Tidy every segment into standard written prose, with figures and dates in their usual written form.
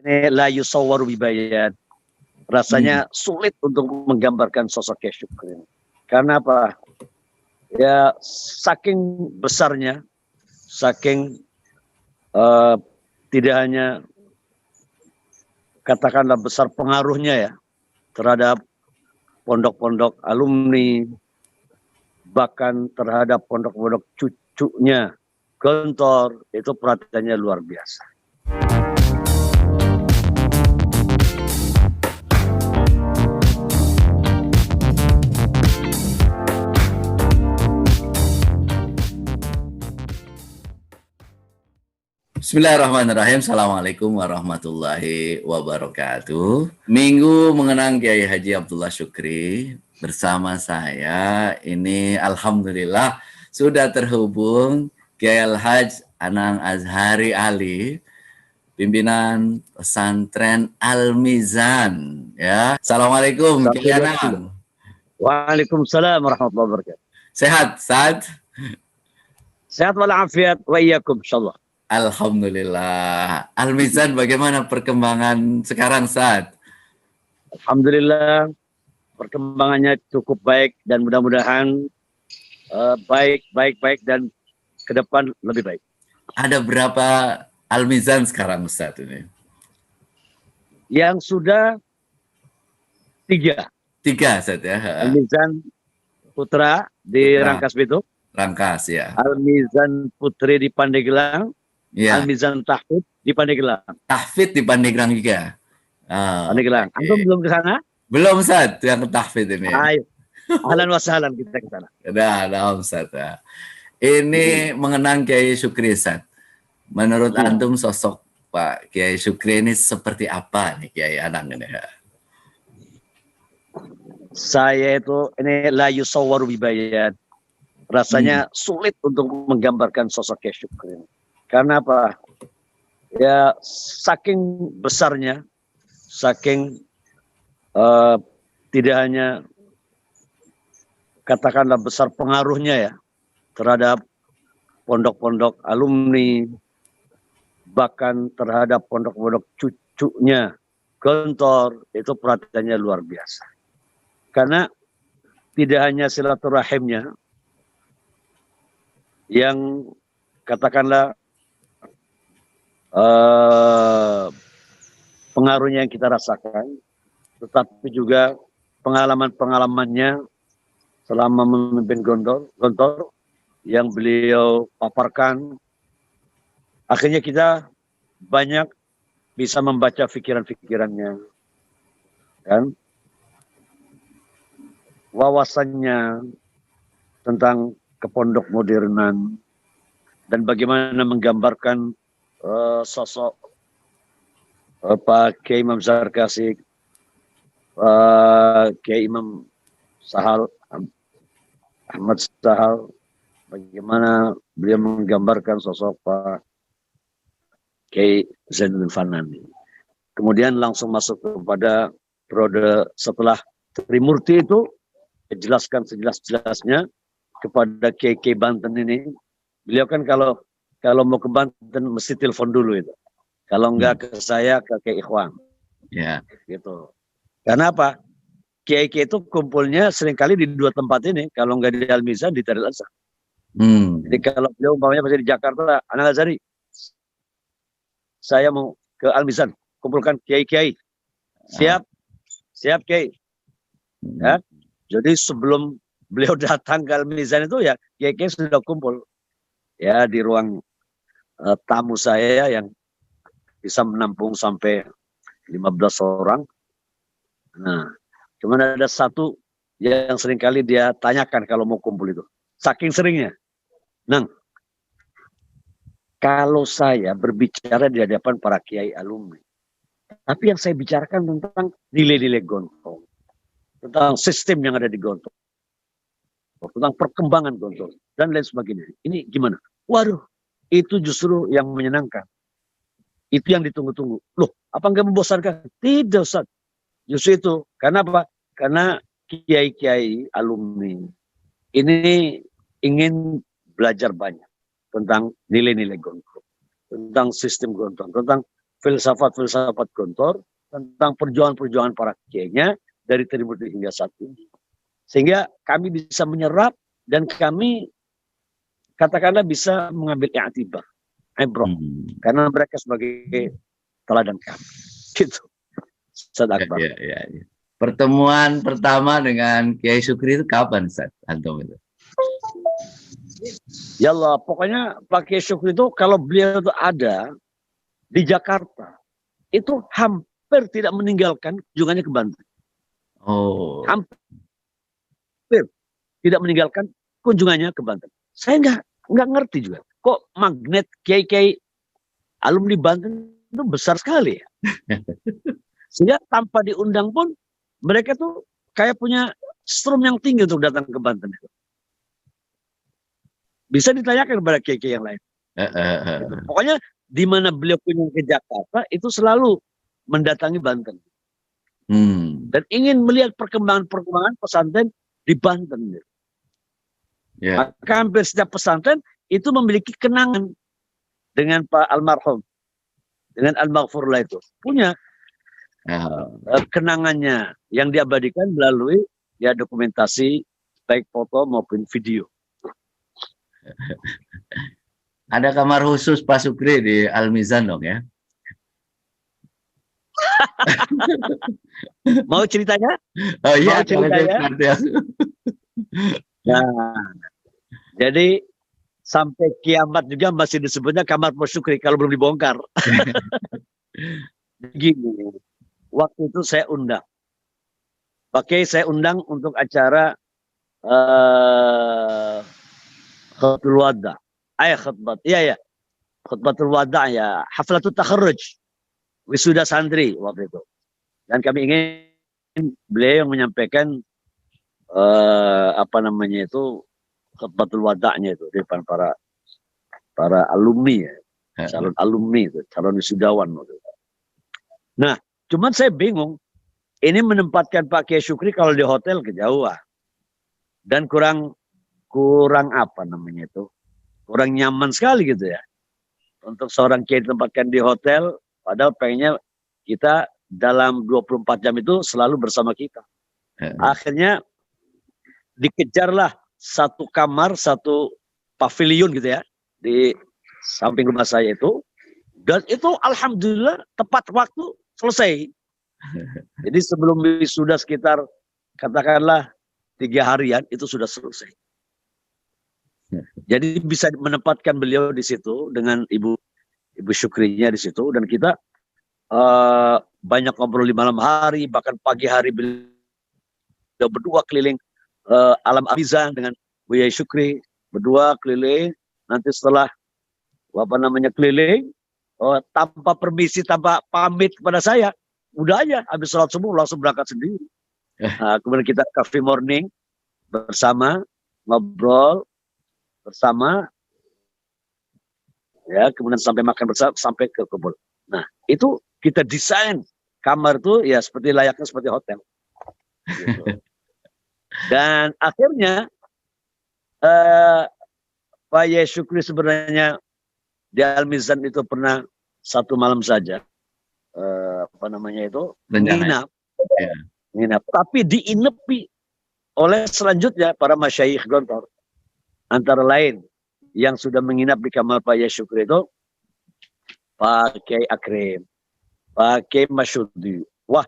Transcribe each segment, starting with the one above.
Ini la yusawwaru bibayan. Rasanya sulit untuk menggambarkan sosok Kiai Syukri. Karena apa? Ya saking besarnya, saking tidak hanya katakanlah besar pengaruhnya ya terhadap pondok-pondok alumni, bahkan terhadap pondok-pondok cucunya Gontor, itu perhatiannya luar biasa. Bismillahirrahmanirrahim. Assalamualaikum warahmatullahi wabarakatuh. Minggu mengenang Kiai Haji Abdullah Syukri bersama saya ini alhamdulillah sudah terhubung Kiai Al-Haj Anang Azhari Ali, pimpinan pesantren Al-Mizan ya. Assalamualaikum Kiai Anang. Waalaikumsalam warahmatullahi wabarakatuh. Sehat, Sad? Sehat walafiat wa iyyakum insyaallah. Alhamdulillah. Al-Mizan bagaimana perkembangan sekarang, Sad? Alhamdulillah perkembangannya cukup baik dan mudah-mudahan baik dan ke depan lebih baik. Ada berapa Al-Mizan sekarang, Ustaz ini? Yang sudah 3. 3, Ustaz ya. Al-Mizan Putra di Rangkas Bitung. Rangkas ya. Al-Mizan Putri di Pandeglang. Ya. Al-Mizan Tahfidz di Pandeglang. Tahfidz di Pandeglang juga. Pandeglang. Okay. Antum belum ke sana? Belum, Ustaz, yang ke Tahfidz ini. Ayo. Ahlan wa sahlan kita ke sana. Nah, Ustaz. Ini mengenang Kiai Syukri, Ustaz. Menurut antum sosok Pak Kiai Syukri ini seperti apa nih Kiai Anang ini? Saya itu ini la yusawwaru bibayan. Rasanya sulit untuk menggambarkan sosok Kiai Syukri. Karena apa? Ya saking besarnya, saking tidak hanya katakanlah besar pengaruhnya ya terhadap pondok-pondok alumni, bahkan terhadap pondok-pondok cucunya Gontor, itu perhatiannya luar biasa. Karena tidak hanya silaturahimnya yang katakanlah pengaruhnya yang kita rasakan, tetapi juga pengalaman-pengalamannya selama memimpin Gontor yang beliau paparkan. Akhirnya kita banyak bisa membaca pikiran-pikirannya, kan? Wawasannya tentang kepondok modernan dan bagaimana menggambarkan sosok Pak Kiai Imam Zarkasi, Kiai Imam Sahal, Ahmad Sahal, bagaimana beliau menggambarkan sosok Pak Kiai Zainuddin Fanani. Kemudian langsung masuk kepada periode setelah Trimurti itu, dijelaskan sejelas-jelasnya kepada Kiai Banten ini. Beliau kan kalau mau ke Banten mesti telepon dulu itu. Kalau enggak ke saya, ke Kiai Ikhwan. Ya. Gitu. Karena apa? Kiai itu kumpulnya seringkali di 2 tempat ini. Kalau enggak di Al-Mizan, di Darul Azhar. Jadi kalau beliau umpamanya masih di Jakarta, Anang Azhari, saya mau ke Al-Mizan, kumpulkan Kiai. Siap Kiai. Ya. Jadi sebelum beliau datang ke Al-Mizan itu ya Kiai sudah kumpul. Ya di ruang tamu saya yang bisa menampung sampai 15 orang. Nah, cuman ada satu yang seringkali dia tanyakan kalau mau kumpul itu. Saking seringnya. Nang, kalau saya berbicara di hadapan para kiai alumni, tapi yang saya bicarakan tentang nilai-nilai Gontor, tentang sistem yang ada di Gontor, tentang perkembangan Gontor, dan lain sebagainya. Ini gimana? Waduh, itu justru yang menyenangkan. Itu yang ditunggu-tunggu. Loh, apa enggak membosankan? Tidak, Ustaz. Justru itu. Karena apa? Karena kiai-kiai alumni ini ingin belajar banyak tentang nilai-nilai Gontor, tentang sistem Gontor, tentang filsafat-filsafat Gontor tentang perjuangan-perjuangan para kiainya dari Tribun hingga saat ini. Sehingga kami bisa menyerap dan kami katakanlah bisa mengambil i'tibar, ibrah, karena mereka sebagai teladan kami. Gitu. Ustaz Akbar. Ya. Pertemuan pertama dengan Kiai Sukri itu kapan, Ustaz Antum itu? Ya Allah, pokoknya Pak Kiai Sukri itu kalau beliau itu ada di Jakarta, itu hampir tidak meninggalkan kunjungannya ke Banten. Oh. Hampir tidak meninggalkan kunjungannya ke Banten. Saya nggak ngerti juga. Kok magnet kiai-kiai alumni Banten itu besar sekali ya. Sehingga tanpa diundang pun mereka tuh kayak punya strum yang tinggi untuk datang ke Banten itu. Bisa ditanyakan kepada kiai-kiai yang lain. Gitu. Pokoknya di mana beliau kunjung ke Jakarta itu selalu mendatangi Banten. Dan ingin melihat perkembangan pesantren di Banten. Gitu. Yeah. Maka hampir setiap pesantren itu memiliki kenangan dengan Pak Almarhum, dengan Al-Maghfurullah itu. Punya kenangannya yang diabadikan melalui ya dokumentasi baik foto maupun video. Ada kamar khusus Pak Sukri di Al-Mizan dong ya? Mau ceritanya? Oh iya, ceritanya. Nah, jadi sampai kiamat juga masih disebutnya kamar Pak Sukri kalau belum dibongkar. Gini, waktu itu saya undang. Saya undang untuk acara khutbatul wada. Khutbatul wada ya, haflatul takharruj. Wisuda santri waktu itu. Dan kami ingin beliau yang menyampaikan khutbatul wada'nya itu di depan para alumni ya. Calon alumni itu, calon wisudawan. Nah, cuman saya bingung. Ini menempatkan Pak Kiai Sukri kalau di hotel kejauhan. Dan kurang kurang nyaman sekali gitu ya. Untuk seorang kiai ditempatkan di hotel, padahal pengennya kita dalam 24 jam itu selalu bersama kita. Akhirnya dikejarlah satu kamar, satu pavilion gitu ya, di samping rumah saya itu. Dan itu alhamdulillah tepat waktu selesai. Jadi sebelum wisuda sekitar katakanlah 3 harian itu sudah selesai. Jadi bisa menempatkan beliau di situ dengan Ibu Sukrinya di situ, dan kita banyak ngobrol di malam hari, bahkan pagi hari beliau berdua keliling alam Al-Mizan dengan Buya Sukri, berdua keliling. Nanti setelah keliling tanpa permisi, tanpa pamit kepada saya, udah aja habis sholat subuh langsung berangkat sendiri. Nah, kemudian kita coffee morning bersama, ngobrol bersama, ya, kemudian sampai makan bersama, sampai ke kebun. Nah, itu kita desain kamar tuh ya seperti layaknya seperti hotel. Gitu. Dan akhirnya Pak Kiai Sukri sebenarnya di Al-Mizan itu pernah satu malam saja menginap. Tapi diinepi oleh selanjutnya para masyayikh Gontor. Antara lain yang sudah menginap di kamar Pak Kiai Sukri itu Pak Kiai Akrim, Pak Kiai Masyudi. Wah,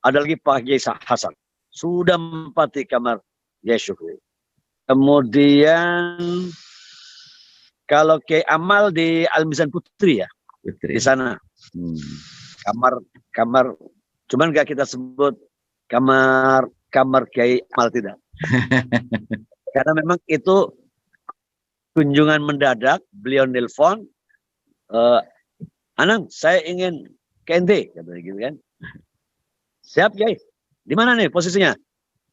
ada lagi Pak Kiai Hasan. Sudah menempati kamar Kiai Sukri. Kemudian kalau Kiai Amal di Al-Mizan Putri ya, di sana. Kamar cuman nggak kita sebut kamar Kiai Amal, tidak. Karena memang itu kunjungan mendadak, beliau nelpon, Anang, saya ingin ke ente, katanya gitu kan. Siap, Kiai. Di mana nih posisinya?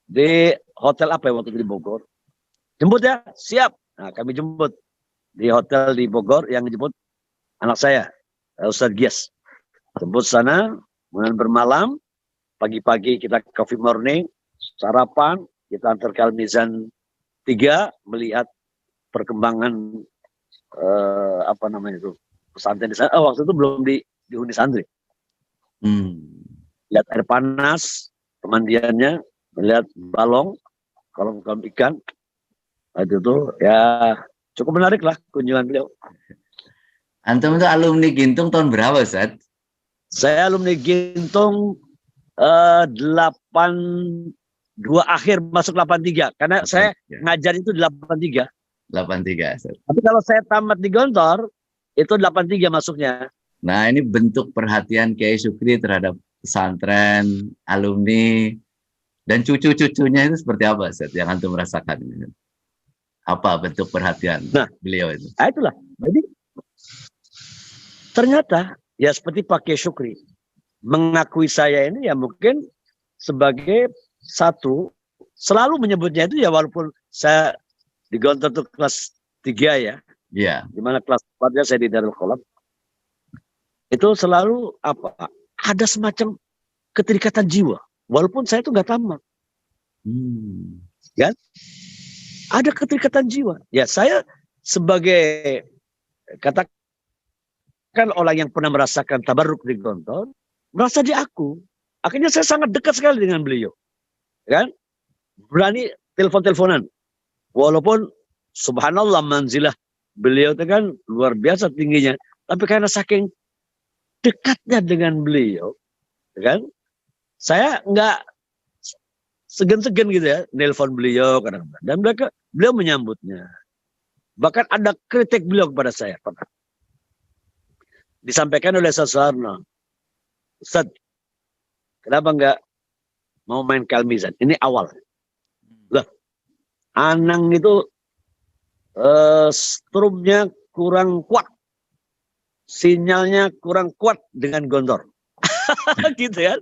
Di hotel apa ya waktu itu di Bogor? Jemput ya, siap. Nah, kami jemput di hotel di Bogor, yang jemput anak saya, Ustadz Gias. Jemput sana, kemudian bermalam, pagi-pagi kita coffee morning, sarapan, kita antar ke Al-Mizan 3 melihat perkembangan pesantren di sana. Waktu itu belum dihuni santri. Hmm. Lihat air panas, pemandiannya, melihat balong, kolam-kolam ikan. Itu tuh ya cukup menarik lah kunjungan beliau. Antum itu alumni Gintung tahun berapa, Ustaz? Saya alumni Gintung 82 akhir masuk 83 karena saya ngajar itu 83. 83, Ustaz. Tapi kalau saya tamat di Gontor itu 83 masuknya. Nah, ini bentuk perhatian Kiai Syukri terhadap pesantren, alumni, dan cucu-cucunya itu seperti apa, Ustaz, yang antum merasakan? Apa bentuk perhatian beliau itu? Nah itulah. Jadi ternyata ya seperti Pak Kiai Syukri mengakui saya ini ya mungkin sebagai satu, selalu menyebutnya itu ya walaupun saya di Gontor itu kelas 3 ya. Iya. Di mana kelas 4-nya saya di Darul Qolam. Itu selalu apa? Ada semacam keterikatan jiwa. Walaupun saya itu nggak tamat. Kan? Ada keterikatan jiwa. Ya saya sebagai katakan orang yang pernah merasakan tabarruk di Gontor, merasa di aku. Akhirnya saya sangat dekat sekali dengan beliau. Kan? Berani telepon-teleponan. Walaupun subhanallah manzilah beliau itu kan luar biasa tingginya. Tapi karena saking dekatnya dengan beliau, kan? Saya nggak segan-segan gitu ya, nelpon beliau kadang-kadang. Dan beliau menyambutnya. Bahkan ada kritik beliau kepada saya pernah. Disampaikan oleh Sasarno, Ustaz, kenapa nggak mau main kalmizan? Ini awal. Lah, Anang itu strumnya kurang kuat. Sinyalnya kurang kuat dengan Gontor. Gitu ya.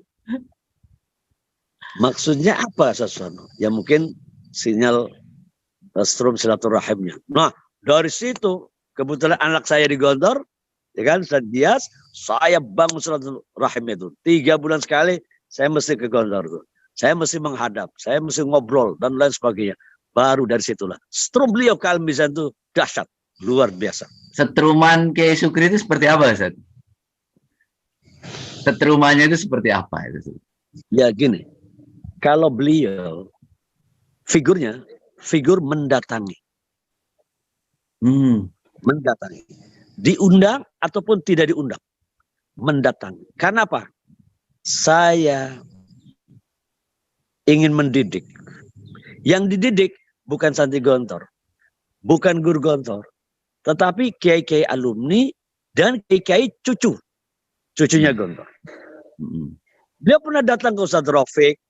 Maksudnya apa Sasarno? Ya mungkin sinyal strum silaturahimnya. Nah, dari situ kebetulan anak saya di Gontor, ya kan, Ustaz Dias, saya bangun silaturahim itu. 3 bulan sekali saya mesti ke Gontor tuh. Saya mesti menghadap, saya mesti ngobrol dan lain sebagainya. Baru dari situlah strum beliau ke Al-Mizan itu dahsyat, luar biasa. Setruman Kiai Syukri itu seperti apa, Ustaz? Setrumannya itu seperti apa itu? Ya gini, kalau beliau figurnya figur mendatangi. Mendatangi. Diundang ataupun tidak diundang. Mendatangi. Karena apa? Saya ingin mendidik. Yang dididik bukan santri Gontor. Bukan guru Gontor. Tetapi kiai-kiai alumni dan kiai-kiai cucu. Cucunya Gontor. Beliau pernah datang ke Ustaz Rafiq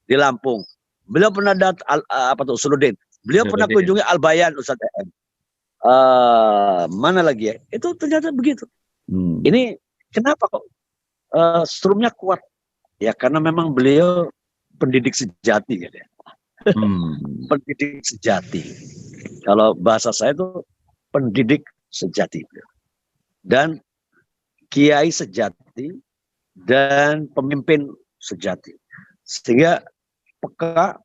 di Lampung. Beliau pernah datang Suluddin. Beliau pernah kunjungi Al-Bayan Ustaz EM. Mana lagi ya? Itu ternyata begitu. Ini kenapa kok strumnya kuat? Ya karena memang beliau pendidik sejati gitu ya. Pendidik sejati. Kalau bahasa saya itu pendidik sejati. Dan kiai sejati dan pemimpin sejati. Sehingga peka,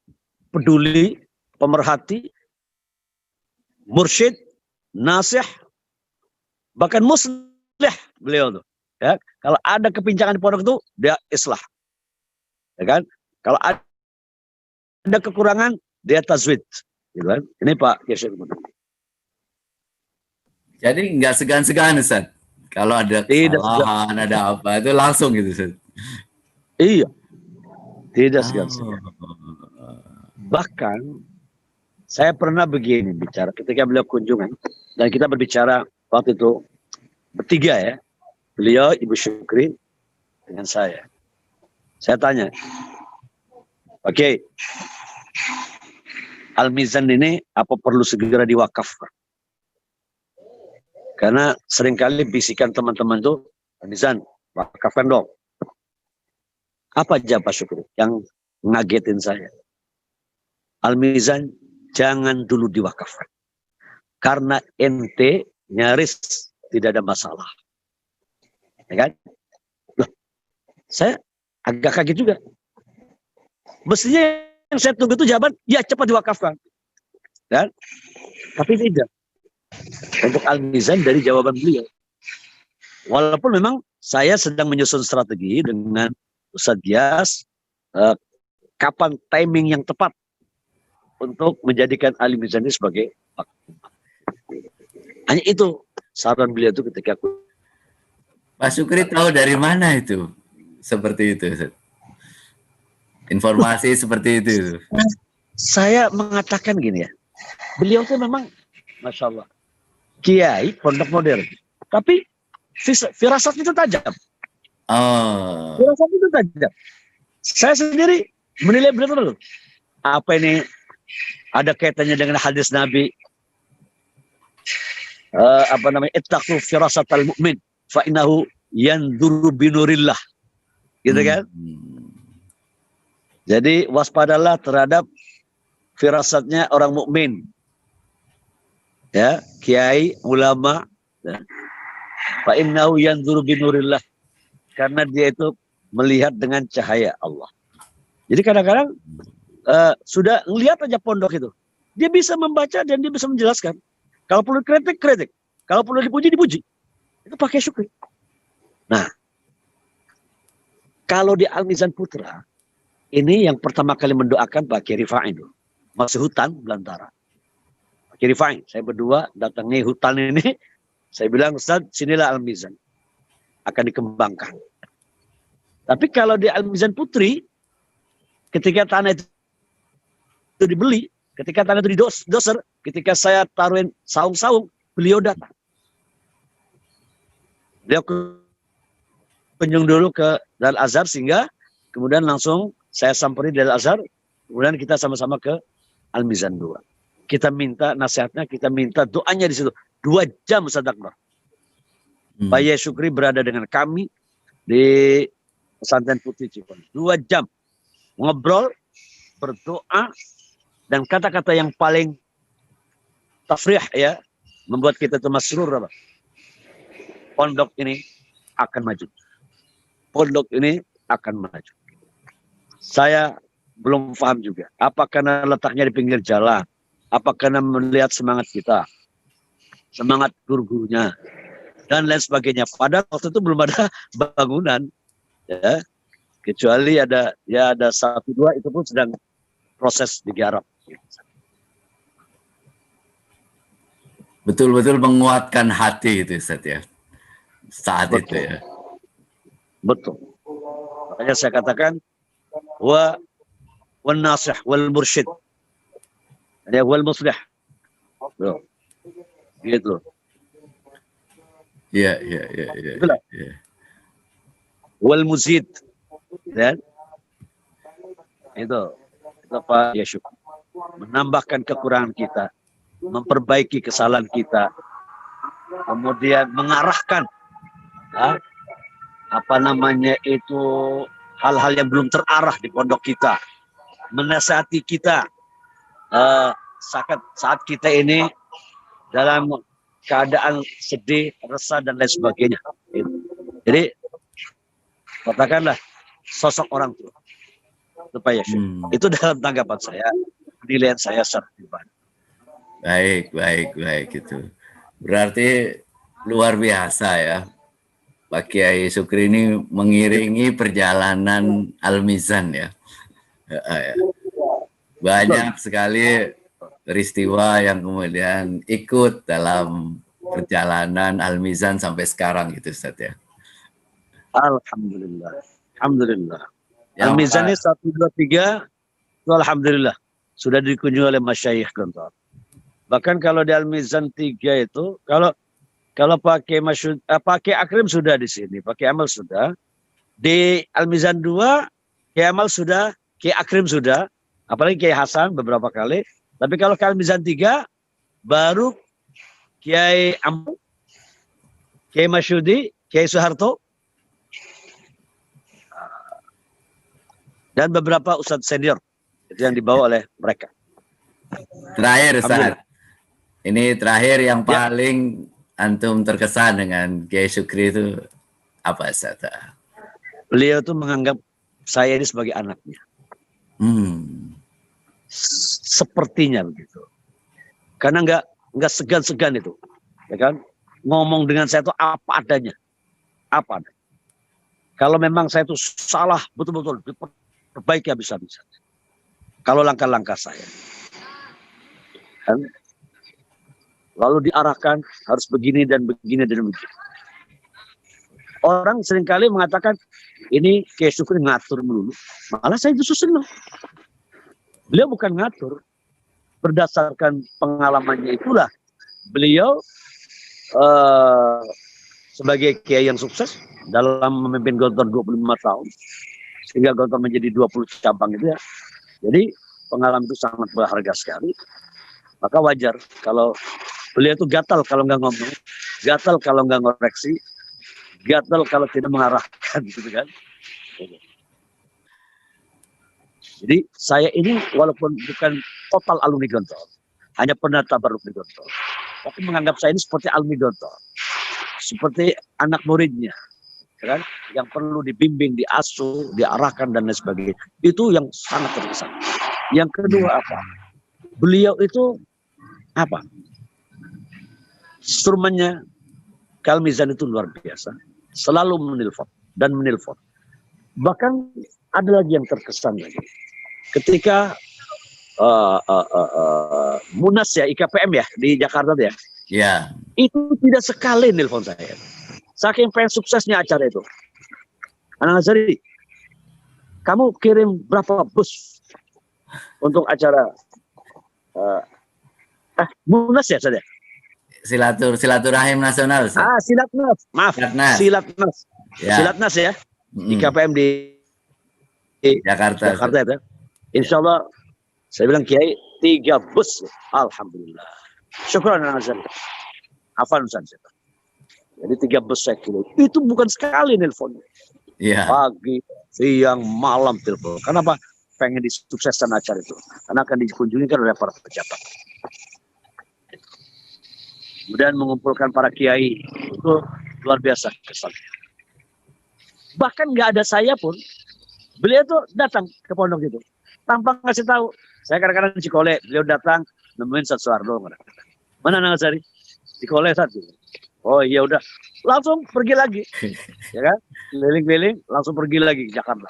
peduli, pemerhati, mursyid, nasih, bahkan muslih beliau tuh. Ya, kalau ada kepincangan di pondok itu dia islah. Ya kan? Kalau ada kekurangan dia tazwid. Gitu kan? Ini Pak Kiai. Jadi nggak segan-segan, Ustaz. Kalau ada kesalahan, ada apa, itu langsung gitu, Ustaz. Iya. Tidak segan-segan. Bahkan saya pernah begini bicara ketika beliau kunjungan dan kita berbicara waktu itu bertiga ya. Beliau, Ibu Syukri dengan saya. Saya tanya, oke, Al-Mizan ini apa perlu segera diwakafkan? Karena seringkali bisikan teman-teman itu, Al-Mizan, wakafkan dong. Apa jawab Pak Syukri yang ngagetin saya? Al-Mizan jangan dulu diwakafkan. Karena ente nyaris tidak ada masalah. Ya kan? Loh, saya agak kaget juga. Mestinya yang saya tunggu itu jawaban, ya cepat diwakafkan. Dan, tapi tidak. Untuk Al-Mizan dari jawaban beliau. Walaupun memang saya sedang menyusun strategi dengan Ustadz Gias, kapan timing yang tepat untuk menjadikan Ali Mizani sebagai Wakil. Hanya itu saran beliau itu ketika Pak Sukri tahu dari mana itu? Seperti itu, Ustaz. Informasi seperti itu. Saya mengatakan gini ya, beliau itu memang, Masya Allah, kiai pondok modern, tapi firasat itu tajam. Oh. Firasat itu tajam. Saya sendiri menilai benar-benar apa ini ada kaitannya dengan hadis Nabi, ittaqu firasatal mu'min fa innahu yanzuru binurillah, gitu kan? Jadi waspadalah terhadap firasatnya orang mukmin, ya, kiai, ulama, ya. Fa innahu yanzuru binurillah, karena dia itu melihat dengan cahaya Allah. Jadi kadang-kadang sudah ngelihat aja pondok itu, dia bisa membaca dan dia bisa menjelaskan. Kalau perlu kritik, kritik. Kalau perlu dipuji, dipuji. Itu pakai Syukri. Nah, kalau di Al-Mizan Putra, ini yang pertama kali mendoakan Pak Kiai Rifai dulu. Masih hutan belantara. Pak Kiai Rifai, saya berdua datangi hutan ini. Saya bilang, Ustaz, sinilah Al-Mizan. Akan dikembangkan. Tapi kalau di Al-Mizan Putri, ketika tanah itu dibeli, ketika tanah itu didoser, ketika saya taruhin saung-saung, beliau datang. Beliau kunjung dulu ke Darul Azhar, sehingga kemudian langsung saya samperi Darul Azhar, kemudian kita sama-sama ke Al-Mizan 2. Kita minta nasihatnya, kita minta doanya di situ. 2 jam Ustaz Akbar. Pak Yai Syukri berada dengan kami di Pesantren Putri Cikoneng. 2 jam ngobrol, berdoa, dan kata-kata yang paling tafrih, ya, membuat kita itu masrur, apa? Pondok ini akan maju. Pondok ini akan maju. Saya belum paham juga. Apa karena letaknya di pinggir jalan? Apa karena melihat semangat kita? Semangat guru-gurunya. Dan lain sebagainya. Padahal waktu itu belum ada bangunan. Ya. Kecuali ada 1-2, itu pun sedang proses digarap. Betul-betul menguatkan hati itu, Ustaz, ya. Saat Betul. itu, ya. Betul. Makanya saya katakan, wal nasih wal mursyid, ya, wal muslih, gitu. Iya. Wal muzid, dan itu Pak Yashuk, menambahkan kekurangan kita, memperbaiki kesalahan kita, kemudian mengarahkan, ya, hal-hal yang belum terarah di pondok kita, menasihati kita saat kita ini dalam keadaan sedih, resah, dan lain sebagainya. Jadi katakanlah sosok orang tua, supaya itu dalam tanggapan saya, penilaian saya secara pribadi. Baik itu. Berarti luar biasa, ya. Pak Kiai Syukri ini mengiringi perjalanan Al-Mizan, ya. Banyak sekali peristiwa yang kemudian ikut dalam perjalanan Al-Mizan sampai sekarang gitu, Ustaz, ya. Alhamdulillah. Al-Mizan ini 1, 2, 3 itu alhamdulillah sudah dikunjungi oleh masyayikh Gontor. Bahkan kalau di Al-Mizan 3 itu, kalau pakai Akrim sudah di sini, pakai Amal sudah. Di Al-Mizan 2, Kiai Amal sudah, Kiai Akrim sudah, apalagi Kiai Hasan beberapa kali. Tapi kalau ke Al-Mizan 3, baru Kiai Amal, Kiai Masyudi, Kiai Soeharto, dan beberapa ustadz senior itu yang dibawa oleh mereka. Terakhir, Ustaz. Ini terakhir yang paling antum terkesan dengan Kiai Syukri itu apa, Ustaz? Beliau itu menganggap saya ini sebagai anaknya. Sepertinya begitu. Karena nggak segan-segan itu, ya kan? Ngomong dengan saya itu apa adanya. Kalau memang saya itu salah betul-betul, diperbaiki habis-habisan. Kalau langkah-langkah saya. Kan? Lalu diarahkan harus begini dan begini dan begini. Orang seringkali mengatakan ini Kiai Sukri ngatur melulu. Malah saya justru senang. Beliau bukan ngatur. Berdasarkan pengalamannya itulah beliau sebagai kiai yang sukses dalam memimpin Gontor 25 tahun. Sehingga Gontor menjadi 20 cabang itu ya. Jadi pengalaman itu sangat berharga sekali. Maka wajar kalau beliau itu gatal kalau nggak ngomong, gatal kalau nggak ngoreksi, gatal kalau tidak mengarahkan gitu kan. Jadi saya ini walaupun bukan total alumni Gontor, hanya pernah tabarruk di Gontor, tapi menganggap saya ini seperti alumni Gontor, seperti anak muridnya, kan? Yang perlu dibimbing, diasuh, diarahkan dan lain sebagainya. Itu yang sangat terkesan. Yang kedua apa? Beliau itu apa? Instrumennya Kalmizan itu luar biasa, selalu menelpon dan menelpon. Bahkan ada lagi yang terkesan lagi. Ketika Munas ya, IKPM ya di Jakarta ya, itu tidak sekali nelpon saya. Saking pengen suksesnya acara itu. Anak Azhari, kamu kirim berapa bus untuk acara Munas ya saja? Silaturahim nasional. Silatnas, maaf. Silatnas. Ya. Silatnas ya. IKPM di Jakarta itu. Insya Allah saya bilang Kiai 3 bus. Alhamdulillah. Syukran Anak Azhari. Hafal Nusan. Jadi 3 bus saya kirim. Itu bukan sekali nelfonnya. Yeah. Pagi, siang, malam telepon. Kenapa? Pengen disukseskan acara itu. Karena akan dikunjungi kan oleh para pejabat. Kemudian mengumpulkan para kiai itu luar biasa kesannya. Bahkan nggak ada saya pun, beliau tuh datang ke pondok itu tanpa ngasih tahu. Saya kadang-kadang di Cikole, beliau datang nemuin Ustaz Soeharto. Mana Anak Azhari? Cikole satu. Oh iya udah, langsung pergi lagi, ya kan? Keliling-keliling, langsung pergi lagi ke Jakarta.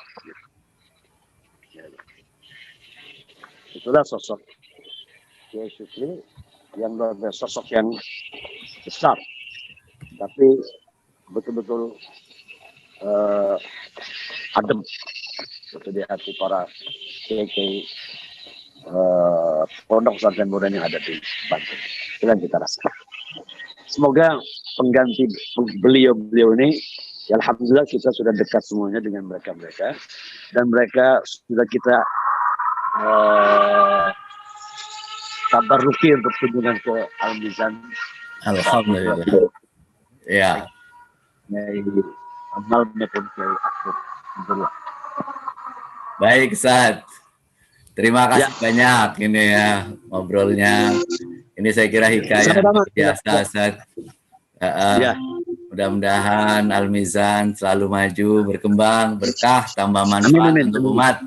Itulah sosok Kiai Sukri yang luar biasa, sosok yang besar, tapi betul-betul adem di hati para kiai pondok pesantren modern yang ada di Banten. Itu yang kita rasakan. Semoga pengganti beliau ini, ya alhamdulillah kita sudah dekat semuanya dengan mereka dan mereka sudah kita tabarruki untuk kunjungan ke Al-Mizan. Alhamdulillah. Ya. Amal maupun Kiai Akhir. Alhamdulillah. Baik, Ustaz. Terima kasih banyak ini ya ngobrolnya. Ini saya kira hikayah biasa, Ustaz. Mudah-mudahan Al-Mizan selalu maju, berkembang, berkah, tambah manfaat untuk umat.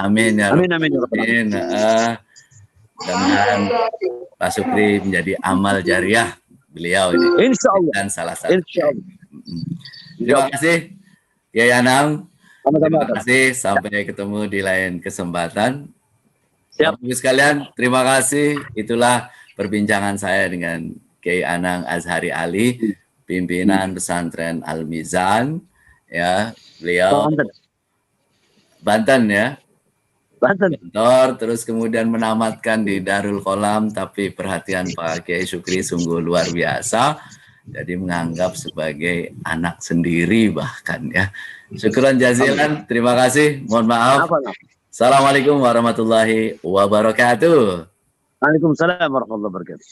Amin ya. Amin. Mudah-mudahan Pak Sukri menjadi amal jariah beliau ini. Insyaallah. Dan salah satu. Insyaallah. Terima kasih, Kiai Anam. Terima kasih. Sampai ketemu di lain kesempatan. Bapak Ibu sekalian, terima kasih. Itulah perbincangan saya dengan Kiai Anang Azhari Ali, pimpinan pesantren Al-Mizan. Ya, beliau Banten ya. Banten. Terus kemudian menamatkan di Darul Qolam, tapi perhatian Pak Kiai Sukri sungguh luar biasa. Jadi menganggap sebagai anak sendiri bahkan ya. Syukran jazilan, terima kasih. Mohon maaf. Assalamualaikum warahmatullahi wabarakatuh. Waalaikumsalam warahmatullahi wabarakatuh.